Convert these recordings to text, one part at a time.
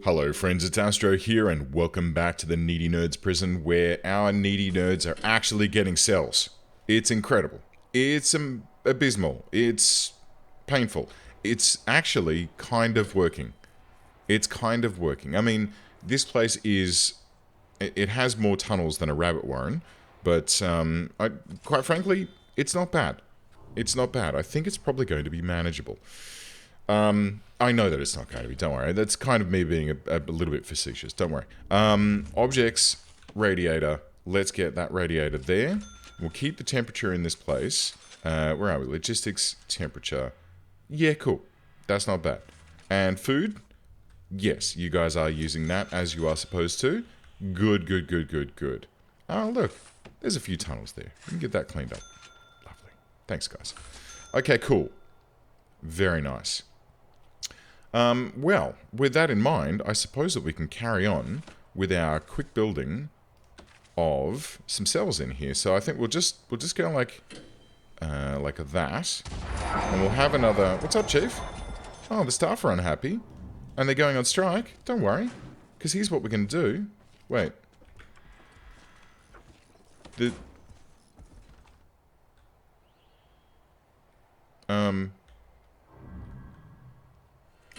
Hello friends, it's Astro here and welcome back to the Needy Nerds prison where our needy nerds are actually getting cells. It's incredible. It's abysmal. It's painful. It's actually kind of working. It's kind of working. I mean, this place is... It has more tunnels than a rabbit warren, but quite frankly, it's not bad. It's not bad. I think it's probably going to be manageable. I know that it's not going to be, don't worry. That's kind of me being a little bit facetious, don't worry. Objects, radiator. Let's get that radiator there. We'll keep the temperature in this place. Where are we? Logistics, temperature. Yeah, cool. That's not bad. And food? Yes, you guys are using that as you are supposed to. Good, good, good, good, good. Oh, look. There's a few tunnels there. We can get that cleaned up. Lovely. Thanks, guys. Okay, cool. Very nice. Well, with that in mind, I suppose that we can carry on with our quick building of some cells in here. So I think we'll just go like that, and we'll have another. What's up, Chief? Oh, the staff are unhappy, and they're going on strike. Don't worry, because here's what we're going to do. Wait.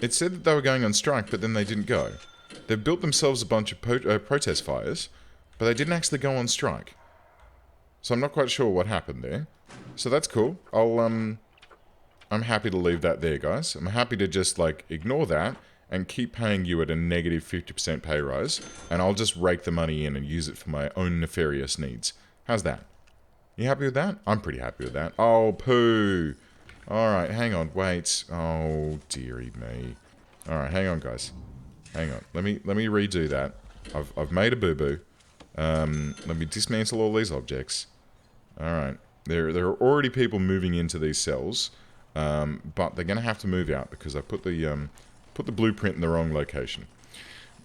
It said that they were going on strike, but then they didn't go. They've built themselves a bunch of protest fires, but they didn't actually go on strike. So I'm not quite sure what happened there. So that's cool. I'm happy to leave that there, guys. I'm happy to just, like, ignore that and keep paying you at a negative 50% pay rise, and I'll just rake the money in and use it for my own nefarious needs. How's that? You happy with that? I'm pretty happy with that. Oh, poo! Alright, hang on, wait. Oh, dearie me. Alright, hang on, guys. Hang on. Let me redo that. I've made a boo-boo. Let me dismantle all these objects. Alright. There are already people moving into these cells, but they're gonna have to move out because I put the blueprint in the wrong location.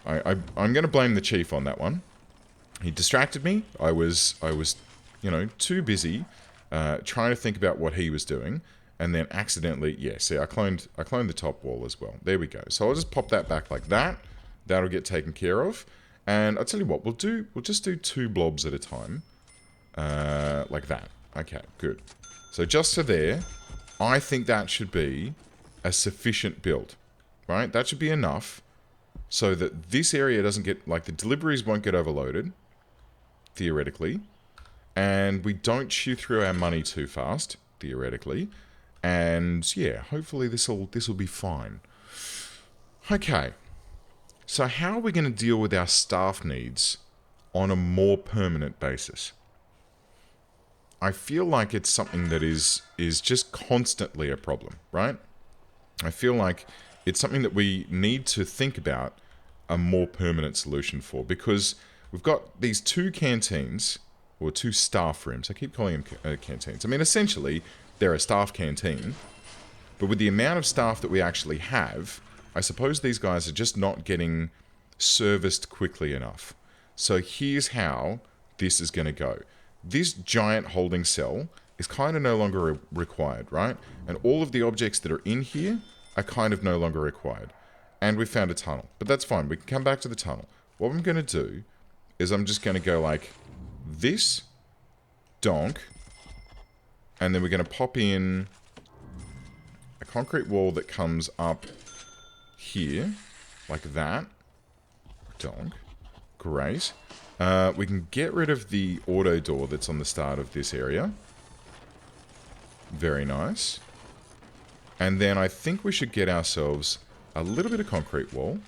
I'm gonna blame the chief on that one. He distracted me. I was you know, too busy trying to think about what he was doing. And then accidentally, yeah, see, I cloned the top wall as well. There we go. So I'll just pop that back like that. That'll get taken care of. And I'll tell you what, we'll just do 2 blobs at a time. Like that. Okay, good. So just to there, I think that should be a sufficient build. Right? That should be enough so that this area doesn't get, like, the deliveries won't get overloaded, theoretically. And we don't chew through our money too fast, theoretically. And yeah, hopefully this'll be fine. Okay. So how are we going to deal with our staff needs on a more permanent basis? I feel like it's something that is just constantly a problem, right? I feel like it's something that we need to think about a more permanent solution for, because we've got these 2 canteens, or 2 staff rooms. I keep calling them canteens. I mean, essentially, they're a staff canteen, but with the amount of staff that we actually have, I suppose these guys are just not getting serviced quickly enough. So here's how this is going to go. This giant holding cell is kind of no longer required, right? And all of the objects that are in here are kind of no longer required. And we found a tunnel, but that's fine. We can come back to the tunnel. What I'm going to do is I'm just going to go like this, donk, and then we're going to pop in a concrete wall that comes up here, like that. Donk. Great. We can get rid of the auto door that's on the start of this area. Very nice. And then I think we should get ourselves a little bit of concrete wall,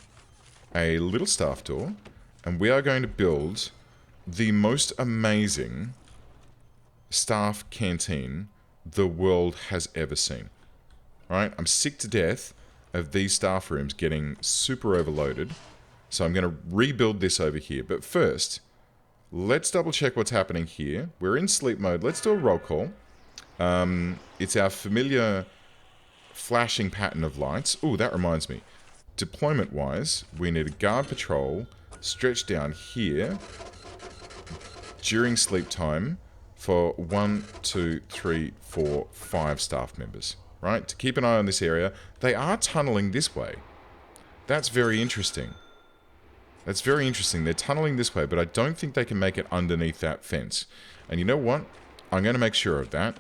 a little staff door, and we are going to build the most amazing staff canteen the world has ever seen. Alright, I'm sick to death of these staff rooms getting super overloaded, so I'm going to rebuild this over here. But first, let's double check what's happening here. We're in sleep mode. Let's do a roll call. It's our familiar flashing pattern of lights. Ooh, that reminds me. Deployment-wise, we need a guard patrol stretched down here during sleep time for 1, 2, 3, 4, 5 staff members, right? To keep an eye on this area. They are tunneling this way. That's very interesting. That's very interesting. They're tunneling this way, but I don't think they can make it underneath that fence. And you know what? I'm going to make sure of that.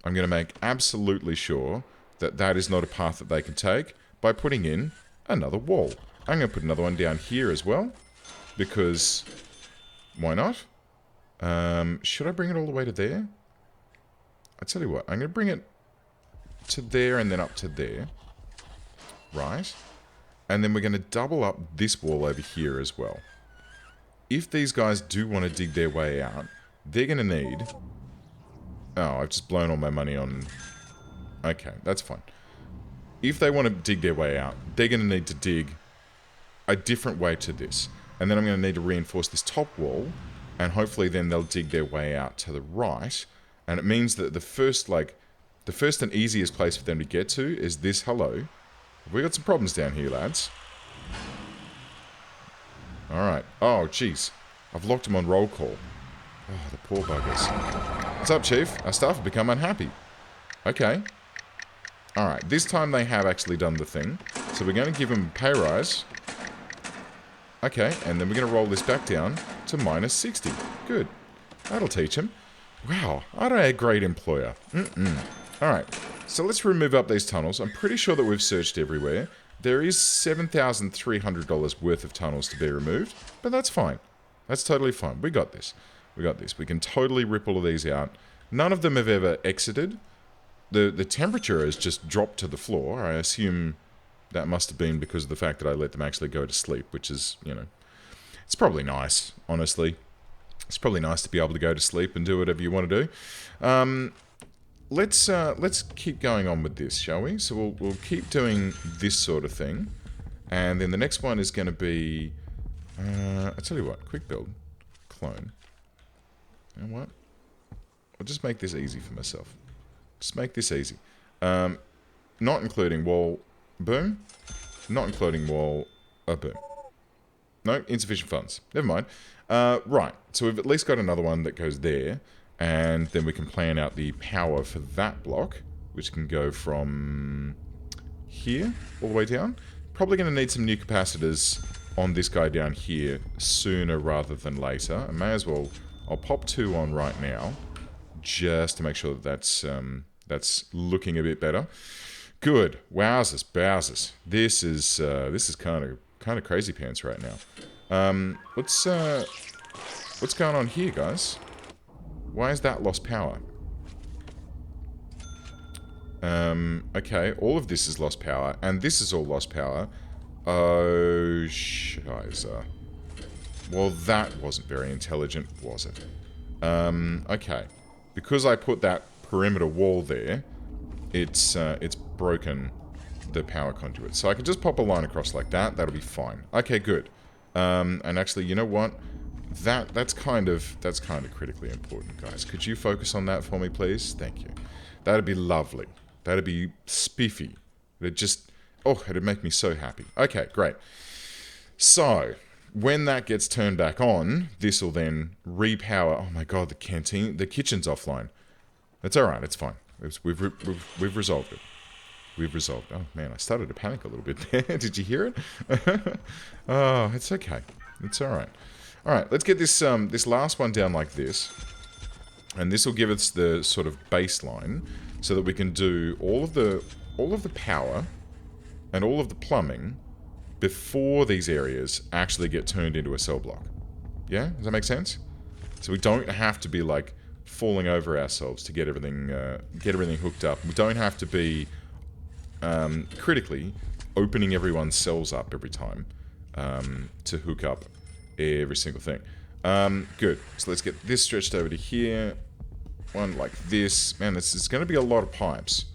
I'm going to make absolutely sure that that is not a path that they can take by putting in another wall. I'm going to put another one down here as well, because why not? Should I bring it all the way to there? I tell you what, I'm going to bring it to there and then up to there. Right. And then we're going to double up this wall over here as well. If these guys do want to dig their way out, they're going to need... Oh, I've just blown all my money on... Okay, that's fine. If they want to dig their way out, they're going to need to dig a different way to this. And then I'm going to need to reinforce this top wall, and hopefully then they'll dig their way out to the right. And it means that the first and easiest place for them to get to is this. Hello. We got some problems down here, lads. Alright. Oh, jeez. I've locked them on roll call. Oh, the poor buggers. What's up, Chief? Our staff have become unhappy. Okay. Alright, this time they have actually done the thing. So we're going to give them a pay rise. Okay, and then we're going to roll this back down to minus 60. Good. That'll teach them. Wow, aren't I a great employer? Alright, so let's remove up these tunnels. I'm pretty sure that we've searched everywhere. There is $7,300 worth of tunnels to be removed, but that's fine. That's totally fine. We got this. We got this. We can totally rip all of these out. None of them have ever exited. The temperature has just dropped to the floor. I assume that must have been because of the fact that I let them actually go to sleep, which is, you know, it's probably nice, honestly. It's probably nice to be able to go to sleep and do whatever you want to do. Let's keep going on with this, shall we? So we'll keep doing this sort of thing, and then the next one is going to be. I tell you what, quick build, clone. You know what? I'll just make this easy for myself. Just make this easy. Not including wall, boom. Not including wall, boom. No, insufficient funds. Never mind. Right, so we've at least got another one that goes there, and then we can plan out the power for that block, which can go from here all the way down. Probably going to need some new capacitors on this guy down here sooner rather than later. I may as well, I'll pop 2 on right now, just to make sure that that's looking a bit better. Good. Wowzers, bowzers. This is kind of crazy pants right now. What's going on here, guys? Why is that lost power? Okay, all of this is lost power, and this is all lost power. Oh, shiza. Well, that wasn't very intelligent, was it? Okay. Because I put that perimeter wall there, it's broken the power conduit. So I can just pop a line across like that. That'll be fine. Okay, good. And actually, you know what? That's kind of critically important, guys. Could you focus on that for me, please? Thank you. That'd be lovely. That'd be spiffy. It'd just... Oh, it'd make me so happy. Okay, great. So, when that gets turned back on, this will then repower... Oh my god, the kitchen's offline. It's alright, it's fine. We've resolved it. We've resolved. Oh man, I started to panic a little bit there. Did you hear it? Oh, it's okay. It's alright. Alright, let's get this this last one down like this. And this will give us the sort of baseline so that we can do all of the power and all of the plumbing before these areas actually get turned into a cell block. Yeah? Does that make sense? So we don't have to be like falling over ourselves to get everything hooked up. We don't have to be critically opening everyone's cells up every time to hook up every single thing. Good. So let's get this stretched over to here. One like this. Man, this is going to be a lot of pipes.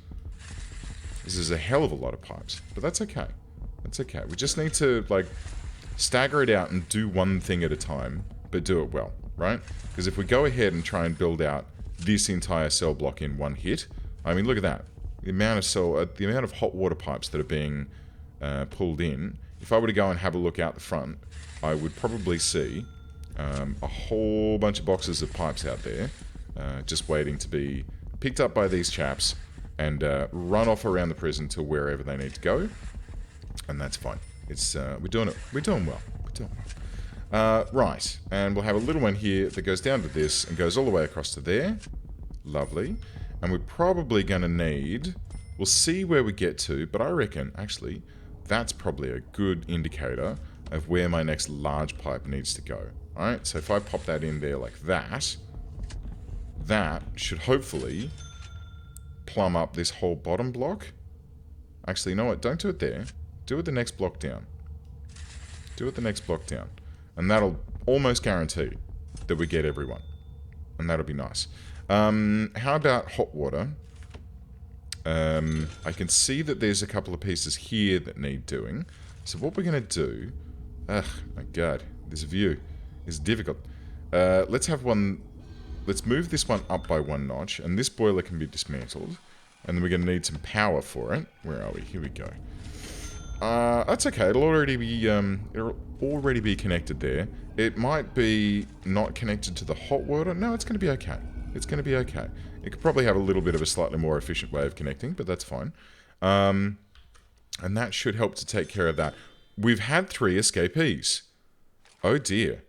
This is a hell of a lot of pipes. But that's okay. That's okay. We just need to, like, stagger it out and do one thing at a time, but do it well, right? Because if we go ahead and try and build out this entire cell block in one hit, I mean, look at that. The amount of hot water pipes that are being pulled in. If I were to go and have a look out the front, I would probably see a whole bunch of boxes of pipes out there, just waiting to be picked up by these chaps and run off around the prison to wherever they need to go. And that's fine. It's we're doing well. We're doing well. Right, and we'll have a little one here that goes down to this and goes all the way across to there. Lovely. And we're probably going to need... We'll see where we get to, but I reckon, actually, that's probably a good indicator of where my next large pipe needs to go. Alright, so if I pop that in there like that, that should hopefully plumb up this whole bottom block. Actually, you know what? Don't do it there. Do it the next block down. Do it the next block down. And that'll almost guarantee that we get everyone. And that'll be nice. How about hot water? I can see that there's a couple of pieces here that need doing. So what we're going to do... Ugh, my god. This view is difficult. Let's have one... Let's move this one up by 1 notch. And this boiler can be dismantled. And then we're going to need some power for it. Where are we? Here we go. That's okay. It'll already be connected there. It might be not connected to the hot water. No, it's going to be okay. It's going to be okay. It could probably have a little bit of a slightly more efficient way of connecting, but that's fine. And that should help to take care of that. We've had 3 escapees. Oh dear.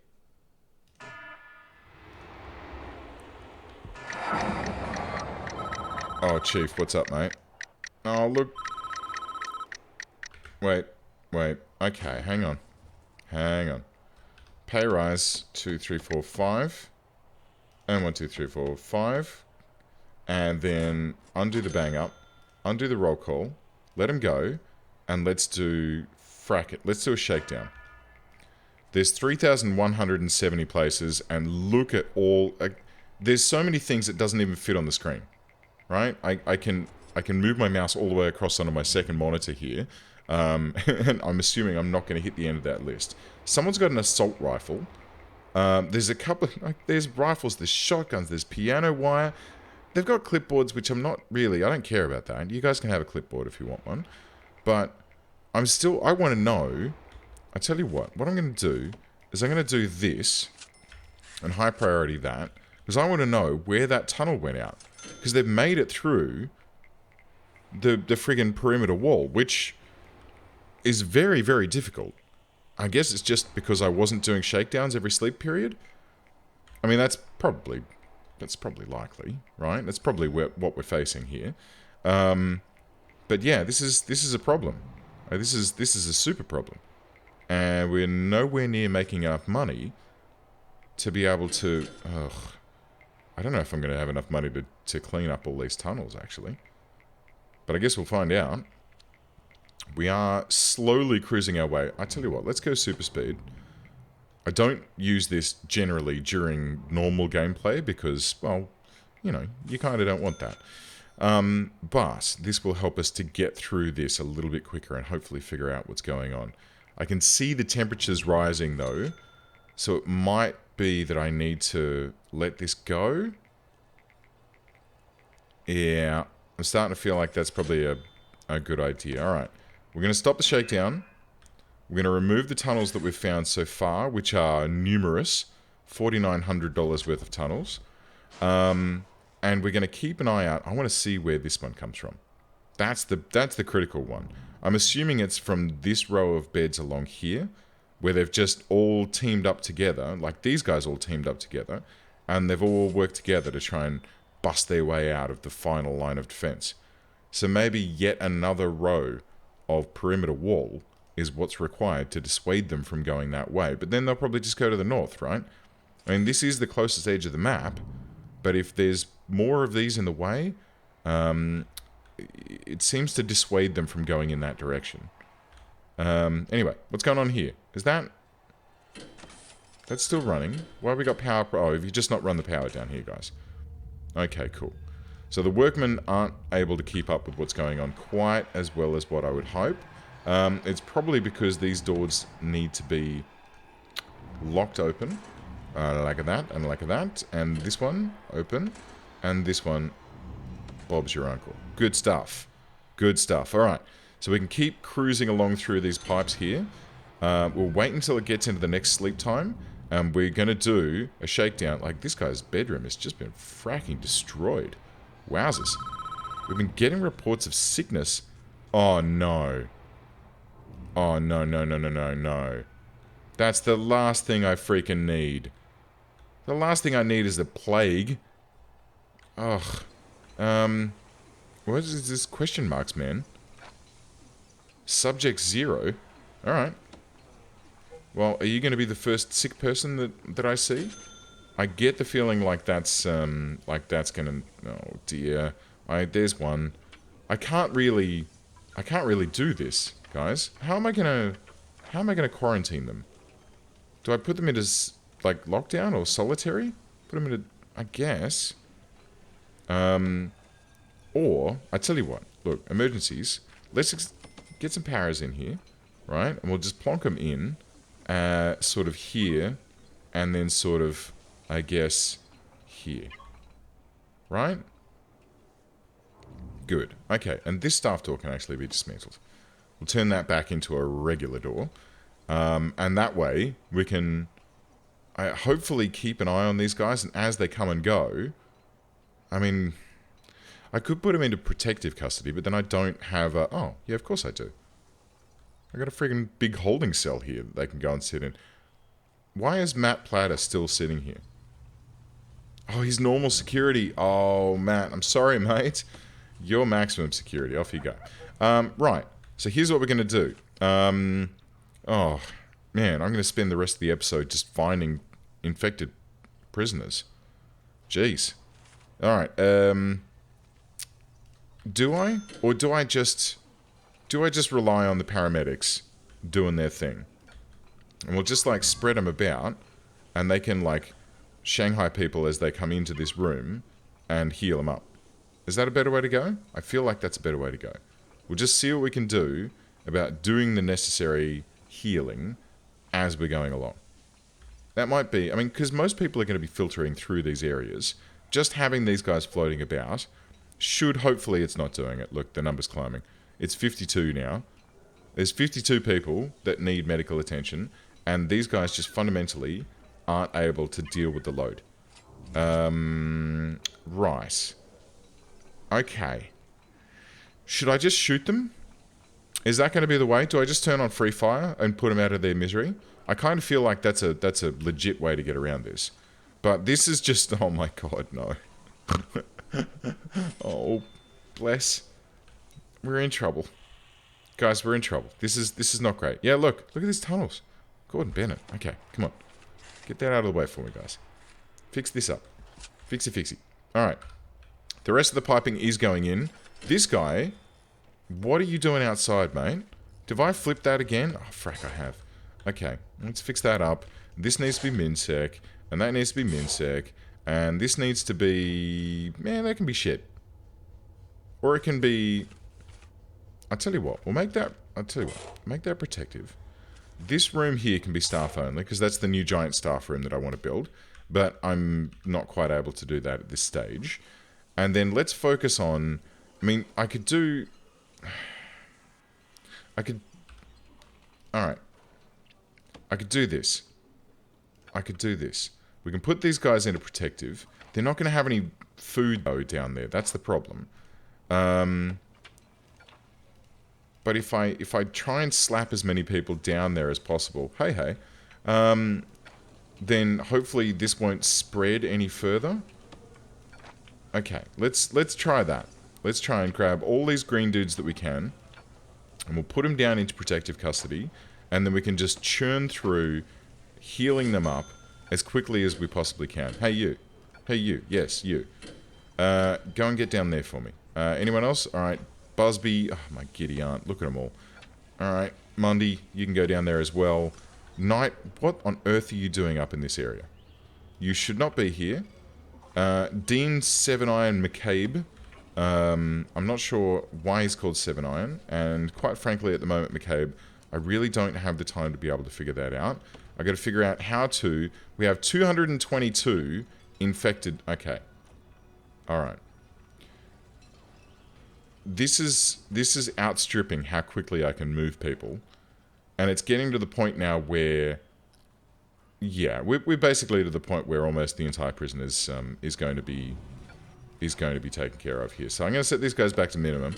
Oh, Chief, what's up, mate? Oh, look. Wait. Okay, hang on. Pay rise, 2, 3, 4, 5. And 1, 2, 3, 4, 5. And then undo the bang up. Undo the roll call. Let him go. And let's do... Frack it. Let's do a shakedown. There's 3,170 places. And look at all... there's so many things that doesn't even fit on the screen. Right? I can move my mouse all the way across onto my second monitor here. And I'm assuming I'm not going to hit the end of that list. Someone's got an assault rifle. There's a couple of, there's rifles, there's shotguns, there's piano wire. They've got clipboards, which I'm not really, I don't care about that. You guys can have a clipboard if you want one. But I want to know, I tell you what I'm going to do is I'm going to do this and high priority that, because I want to know where that tunnel went out. Because they've made it through the friggin' perimeter wall, which is very, very difficult. I guess it's just because I wasn't doing shakedowns every sleep period. I mean, that's probably likely, right? That's probably what we're facing here. But yeah, this is a problem. This is a super problem, and we're nowhere near making enough money to be able to. I don't know if I'm going to have enough money to clean up all these tunnels, actually. But I guess we'll find out. We are slowly cruising our way. I tell you what, let's go super speed. I don't use this generally during normal gameplay because, well, you know, you kind of don't want that. But this will help us to get through this a little bit quicker and hopefully figure out what's going on. I can see the temperatures rising, though, so it might be that I need to let this go. Yeah, I'm starting to feel like that's probably a good idea. Alright, we're going to stop the shakedown. We're going to remove the tunnels that we've found so far, which are numerous. $4,900 worth of tunnels. And we're going to keep an eye out. I want to see where this one comes from. That's the critical one. I'm assuming it's from this row of beds along here, where they've just all teamed up together, like these guys all teamed up together, and they've all worked together to try and bust their way out of the final line of defense. So maybe yet another row of perimeter wall is what's required to dissuade them from going that way. But then they'll probably just go to the north, right? I mean, this is the closest edge of the map, but if there's more of these in the way, it seems to dissuade them from going in that direction. Anyway, what's going on here? Is that... That's still running. Why have we got power... Oh, have you just not run the power down here, guys? Okay, cool. So the workmen aren't able to keep up with what's going on quite as well as what I would hope. It's probably because these doors need to be locked open. Like that, and like that. And this one, open. And this one, Bob's your uncle. Good stuff. Good stuff. Alright. So we can keep cruising along through these pipes here. We'll wait until it gets into the next sleep time. And we're going to do a shakedown. Like, this guy's bedroom has just been fracking destroyed. Wowzers. We've been getting reports of sickness. Oh, no. Oh, no, no, no, no, no, no. That's the last thing I freaking need. The last thing I need is the plague. Ugh. What is this question marks, man? Subject 0. Alright. Well, are you going to be the first sick person that I see? I get the feeling like that's gonna... Oh, dear. There's one. I can't really do this, guys. How am I gonna quarantine them? Do I put them into, like, lockdown or solitary? Put them into... I guess. Or, I tell you what. Look, emergencies. Let's get some powers in here, right? And we'll just plonk them in, sort of here, and then sort of, I guess, here. Right? Good. Okay, and this staff door can actually be dismantled. We'll turn that back into a regular door. And that way, we can hopefully keep an eye on these guys, and as they come and go... I mean... I could put them into protective custody, but then I don't have a... Oh, yeah, of course I do. I got a friggin' big holding cell here that they can go and sit in. Why is Matt Platter still sitting here? Oh, he's normal security. Oh, Matt, I'm sorry, mate. You're maximum security. Off you go. Right. So here's what we're going to do. Oh, man, I'm going to spend the rest of the episode just finding infected prisoners. Jeez. Alright, do I? Or do I just rely on the paramedics doing their thing? And we'll just, like, spread them about, and they can, like, Shanghai people as they come into this room and heal them up. Is that a better way to go? I feel like that's a better way to go. We'll just see what we can do about doing the necessary healing as we're going along. That might be... I mean, because most people are going to be filtering through these areas. Just having these guys floating about should... Hopefully it's not doing it. Look, the number's climbing. It's 52 now. There's 52 people that need medical attention, and these guys just fundamentally aren't able to deal with the load. Right. Okay. Should I just shoot them? Is that going to be the way? Do I just turn on free fire and put them out of their misery? I kind of feel like that's a legit way to get around this. But this is just... Oh my god, no. Oh, bless. We're in trouble. Guys, we're in trouble. This is not great. Yeah, look at these tunnels. Gordon Bennett. Okay, come on. Get that out of the way for me, guys. Fix this up. Fixie. Alright. The rest of the piping is going in. This guy... What are you doing outside, mate? Did I flip that again? Oh, frack, I have. Okay, let's fix that up. This needs to be minsec, and that needs to be minsec, and this needs to be... Man, that can be shit. Or it can be... I'll tell you what, we'll make that... I'll tell you what, make that protective. This room here can be staff only, because that's the new giant staff room that I want to build, but I'm not quite able to do that at this stage. And then let's focus on... I mean, I could do... Alright. I could do this. We can put these guys into protective. They're not going to have any food, though, down there. That's the problem. But if I try and slap as many people down there as possible... Hey. Then hopefully this won't spread any further. Okay, let's try that. Let's try and grab all these green dudes that we can, and we'll put them down into protective custody, and then we can just churn through, healing them up as quickly as we possibly can. Hey, you. Yes, you. Go and get down there for me. Anyone else? Alright, Busby. Oh, my giddy aunt. Look at them all. Alright, Mundy, you can go down there as well. Knight, what on earth are you doing up in this area? You should not be here. Dean Seven Iron McCabe. I'm not sure why he's called Seven Iron, and quite frankly at the moment, McCabe, I really don't have the time to be able to figure that out. I got to figure out how to... We have 222 infected... Okay. Alright. This is outstripping how quickly I can move people, and it's getting to the point now where... Yeah, we're basically to the point where almost the entire prison is going to be taken care of here. So I'm going to set these guys back to minimum.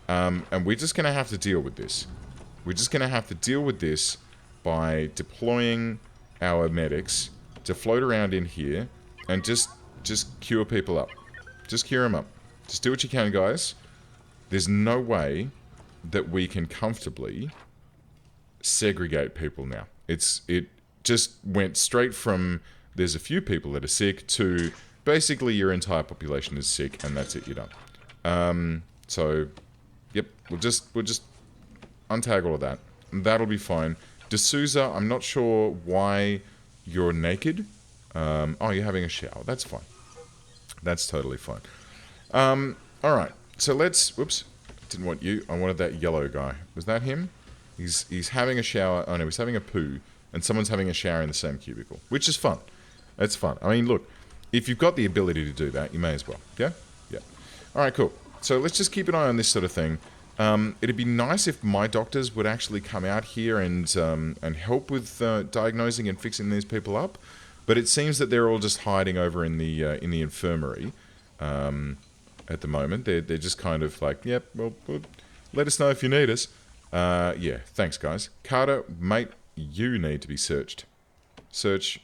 And we're just going to have to deal with this. We're just going to have to deal with this by deploying our medics to float around in here and just cure people up. Just cure them up. Just do what you can, guys. There's no way that we can comfortably segregate people now. It just went straight from there's a few people that are sick to basically your entire population is sick and that's it, you're done. So, yep, we'll just untag all of that. And that'll be fine. D'Souza, I'm not sure why you're naked. Oh, you're having a shower. That's fine. That's totally fine. Alright, so let's... Whoops. Didn't want you. I wanted that yellow guy. Was that him? He's having a shower. Oh no, he's having a poo. And someone's having a shower in the same cubicle. Which is fun. It's fun. I mean, look. If you've got the ability to do that, you may as well. Yeah? Yeah. Alright, cool. So let's just keep an eye on this sort of thing. It'd be nice if my doctors would actually come out here and help with diagnosing and fixing these people up. But it seems that they're all just hiding over in the infirmary at the moment. They're just kind of like, yep, well, let us know if you need us. Yeah, thanks, guys. Carter, mate, you need to be searched. Search,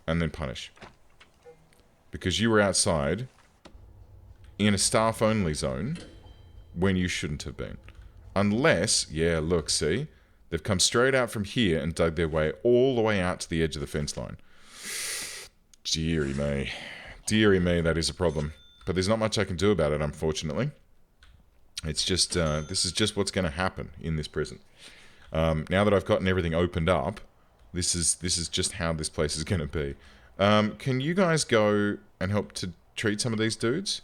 and then punish. Because you were outside in a staff-only zone when you shouldn't have been. Unless, yeah, look, see? They've come straight out from here and dug their way all the way out to the edge of the fence line. Deary me. Deary me, that is a problem. But there's not much I can do about it, unfortunately. It's just, this is just what's going to happen in this prison. Now that I've gotten everything opened up, this is just how this place is going to be. Can you guys go and help to treat some of these dudes?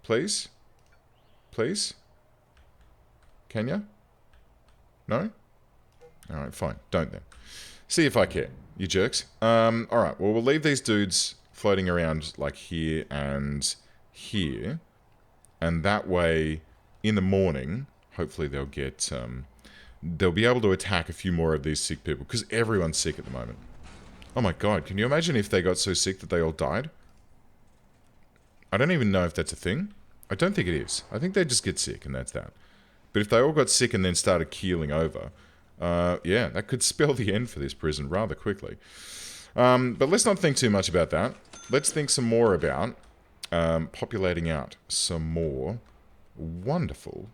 Please? Please? Can ya? No? Alright, fine. Don't then. See if I care, you jerks. Alright, well, we'll leave these dudes floating around, like, here and here. And that way, in the morning, hopefully they'll get, they'll be able to attack a few more of these sick people. Because everyone's sick at the moment. Oh my god, can you imagine if they got so sick that they all died? I don't even know if that's a thing. I don't think it is. I think they just get sick and that's that. But if they all got sick and then started keeling over, yeah, that could spell the end for this prison rather quickly. But let's not think too much about that. Let's think some more about populating out some more wonderful,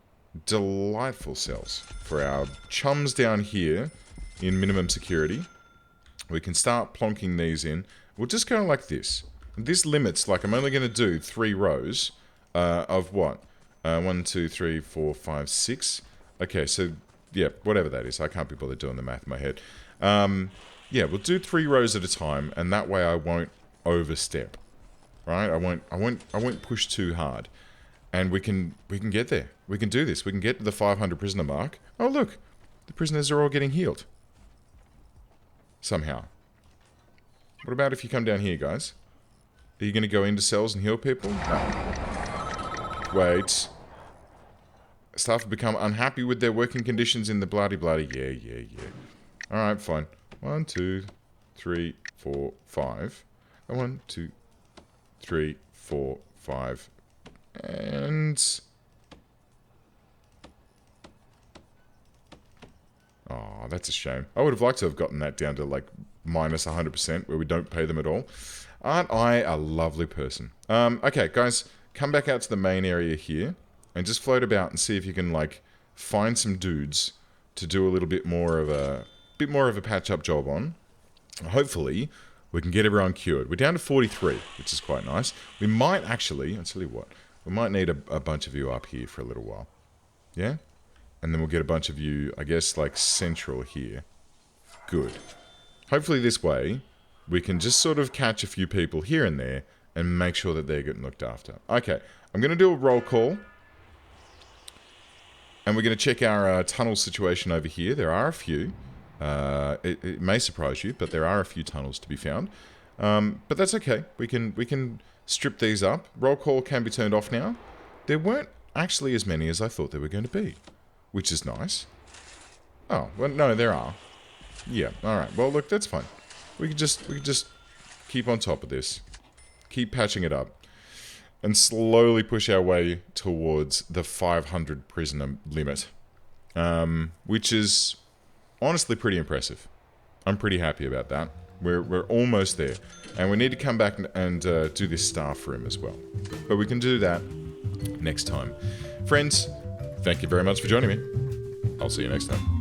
delightful cells for our chums down here in minimum security. We can start plonking these in. We'll just go like this. This limits, like, I'm only going to do 3 rows of what? 1, 2, 3, 4, 5, 6. Okay, so, yeah, whatever that is. I can't be bothered doing the math in my head. Yeah, we'll do 3 rows at a time, and that way I won't overstep. Right? I won't push too hard. And we can get there. We can do this. We can get to the 500 prisoner mark. Oh, look. The prisoners are all getting healed. Somehow. What about if you come down here, guys? Are you going to go into cells and heal people? No. Wait. Staff have become unhappy with their working conditions in the bloody. Yeah. Alright, fine. 1, 2, 3, 4, 5. 1, 2, 3, 4, 5. And... oh, that's a shame. I would have liked to have gotten that down to, like, minus 100%, where we don't pay them at all. Aren't I a lovely person? Okay, guys, come back out to the main area here, and just float about and see if you can, like, find some dudes to do a little bit more of a patch-up job on. Hopefully, we can get everyone cured. We're down to 43, which is quite nice. We might actually, I'll tell you what, we might need a bunch of you up here for a little while. Yeah? And then we'll get a bunch of you, I guess, like, central here. Good. Hopefully this way, we can just sort of catch a few people here and there and make sure that they're getting looked after. Okay, I'm going to do a roll call. And we're going to check our tunnel situation over here. There are a few. It may surprise you, but there are a few tunnels to be found. But that's okay. We can strip these up. Roll call can be turned off now. There weren't actually as many as I thought there were going to be. Which is nice. Oh, well, no, there are. Yeah, alright. Well, look, that's fine. We could just keep on top of this. Keep patching it up. And slowly push our way towards the 500 prisoner limit. which is honestly pretty impressive. I'm pretty happy about that. We're almost there. And we need to come back and do this staff room as well. But we can do that next time. Friends, thank you very much for joining me. I'll see you next time.